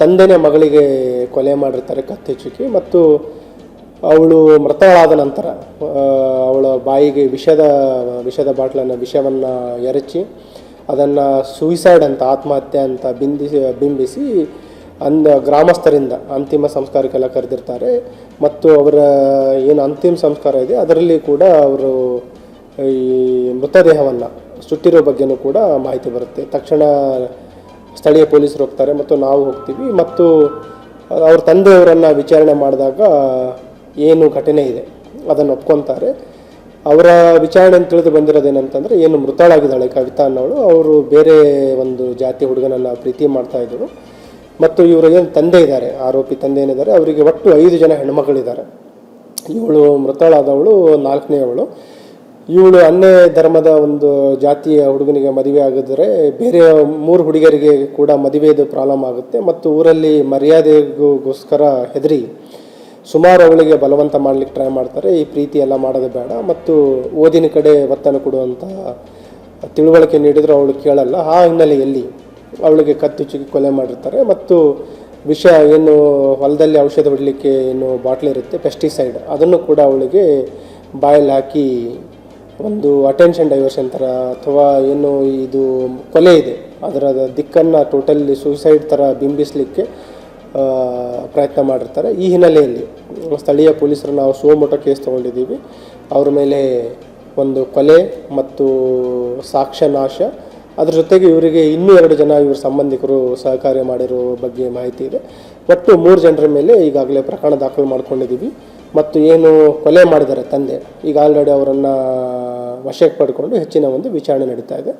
ತಂದೆನೇ ಮಗಳಿಗೆ ಕೊಲೆ ಮಾಡಿರ್ತಾರೆ ಕತ್ತಿಚ್ಚುಕಿ. ಮತ್ತು ಅವಳು ಮೃತಳಾದ ನಂತರ ಅವಳ ಬಾಯಿಗೆ ವಿಷದ ವಿಷವನ್ನು ಎರಚಿ ಅದನ್ನು ಸೂಯಿಸೈಡ್ ಅಂತ, ಆತ್ಮಹತ್ಯೆ ಅಂತ ಬಿಂಬಿಸಿ ಗ್ರಾಮಸ್ಥರಿಂದ ಅಂತಿಮ ಸಂಸ್ಕಾರಕ್ಕೆಲ್ಲ ಕರೆದಿರ್ತಾರೆ. ಮತ್ತು ಅವರ ಏನು ಅಂತಿಮ ಸಂಸ್ಕಾರ ಇದೆ ಅದರಲ್ಲಿ ಕೂಡ ಅವರು ಈ ಮೃತದೇಹವನ್ನು ಸುಟ್ಟಿರೋ ಬಗ್ಗೆನೂ ಕೂಡ ಮಾಹಿತಿ ಬರುತ್ತೆ. ತಕ್ಷಣ ಸ್ಥಳೀಯ ಪೊಲೀಸರು ಹೋಗ್ತಾರೆ ಮತ್ತು ನಾವು ಹೋಗ್ತೀವಿ. ಮತ್ತು ಅವ್ರ ತಂದೆಯವರನ್ನು ವಿಚಾರಣೆ ಮಾಡಿದಾಗ ಏನು ಘಟನೆ ಇದೆ ಅದನ್ನು ಒಪ್ಕೊತಾರೆ. ಅವರ ವಿಚಾರಣೆಯನ್ನು ತಿಳಿದು ಬಂದಿರೋದೇನಂತಂದರೆ, ಏನು ಮೃತಳಾಗಿದ್ದಾಳೆ ಕವಿತಾ ಅನ್ನೋಳು, ಅವರು ಬೇರೆ ಒಂದು ಜಾತಿ ಹುಡುಗನನ್ನು ಪ್ರೀತಿ ಮಾಡ್ತಾಯಿದ್ರು. ಮತ್ತು ಇವರ ಏನು ತಂದೆ ಇದ್ದಾರೆ, ಆರೋಪಿ ತಂದೆ ಏನಿದ್ದಾರೆ, ಅವರಿಗೆ ಒಟ್ಟು 5 ಜನ ಹೆಣ್ಮಕ್ಳಿದ್ದಾರೆ. ಇವಳು ಮೃತಳಾದವಳು 4ನೇಯವಳು. ಇವಳು ಅನ್ಯ ಧರ್ಮದ ಒಂದು ಜಾತಿಯ ಹುಡುಗನಿಗೆ ಮದುವೆ ಆಗಿದ್ದರೆ ಬೇರೆ 3 ಹುಡುಗರಿಗೆ ಕೂಡ ಮದುವೆದು ಪ್ರಾಬ್ಲಮ್ ಆಗುತ್ತೆ. ಮತ್ತು ಊರಲ್ಲಿ ಮರ್ಯಾದೆಗೋಸ್ಕರ ಹೆದರಿ ಸುಮಾರು ಅವಳಿಗೆ ಬಲವಂತ ಮಾಡಲಿಕ್ಕೆ ಟ್ರೈ ಮಾಡ್ತಾರೆ. ಈ ಪ್ರೀತಿ ಎಲ್ಲ ಮಾಡೋದು ಬೇಡ ಮತ್ತು ಓದಿನ ಕಡೆ ಒತ್ತನ್ನು ಕೊಡುವಂಥ ತಿಳುವಳಿಕೆ ನೀಡಿದರೂ ಅವಳು ಕೇಳಲ್ಲ. ಆ ಹಿನ್ನೆಲೆಯಲ್ಲಿ ಅವಳಿಗೆ ಕತ್ತಿಚ್ಚುಕಿ ಕೊಲೆ ಮಾಡಿರ್ತಾರೆ. ಮತ್ತು ವಿಷ ಏನು ಹೊಲದಲ್ಲಿ ಔಷಧ ಹೊಡಲಿಕ್ಕೆ ಏನು ಬಾಟ್ಲಿ ಇರುತ್ತೆ, ಪೆಸ್ಟಿಸೈಡ್, ಅದನ್ನು ಕೂಡ ಅವಳಿಗೆ ಬಾಯಲ್ಲಿ ಹಾಕಿ ಒಂದು ಅಟೆನ್ಷನ್ ಡೈವರ್ಷನ್ ಥರ, ಅಥವಾ ಏನು ಇದು ಕೊಲೆ ಇದೆ ಅದರ ದಿಕ್ಕನ್ನು ಟೋಟಲಿ ಸೂಸೈಡ್ ಥರ ಬಿಂಬಿಸಲಿಕ್ಕೆ ಪ್ರಯತ್ನ ಮಾಡಿರ್ತಾರೆ. ಈ ಹಿನ್ನೆಲೆಯಲ್ಲಿ ಸ್ಥಳೀಯ ಪೊಲೀಸರು ನಾವು ಸುಮೋಟೋ ಕೇಸ್ ತೊಗೊಂಡಿದ್ದೀವಿ. ಅವ್ರ ಮೇಲೆ ಒಂದು ಕೊಲೆ ಮತ್ತು ಸಾಕ್ಷ್ಯ ನಾಶ, ಅದ್ರ ಜೊತೆಗೆ ಇವರಿಗೆ ಇನ್ನೂ 2 ಜನ ಇವ್ರ ಸಂಬಂಧಿಕರು ಸಹಕಾರ್ಯ ಮಾಡಿರೋ ಬಗ್ಗೆ ಮಾಹಿತಿ ಇದೆ. ಒಟ್ಟು 3 ಜನರ ಮೇಲೆ ಈಗಾಗಲೇ ಪ್ರಕರಣ ದಾಖಲು ಮಾಡ್ಕೊಂಡಿದ್ದೀವಿ. ಮತ್ತು ಏನು ಕೊಲೆ ಮಾಡಿದ್ದಾರೆ ತಂದೆ, ಈಗ ಆಲ್ರೆಡಿ ಅವರನ್ನು ವಶಕ್ಕೆ ಪಡ್ಕೊಂಡು ಹೆಚ್ಚಿನ ಒಂದು ವಿಚಾರಣೆ ನಡೀತಾ ಇದೆ.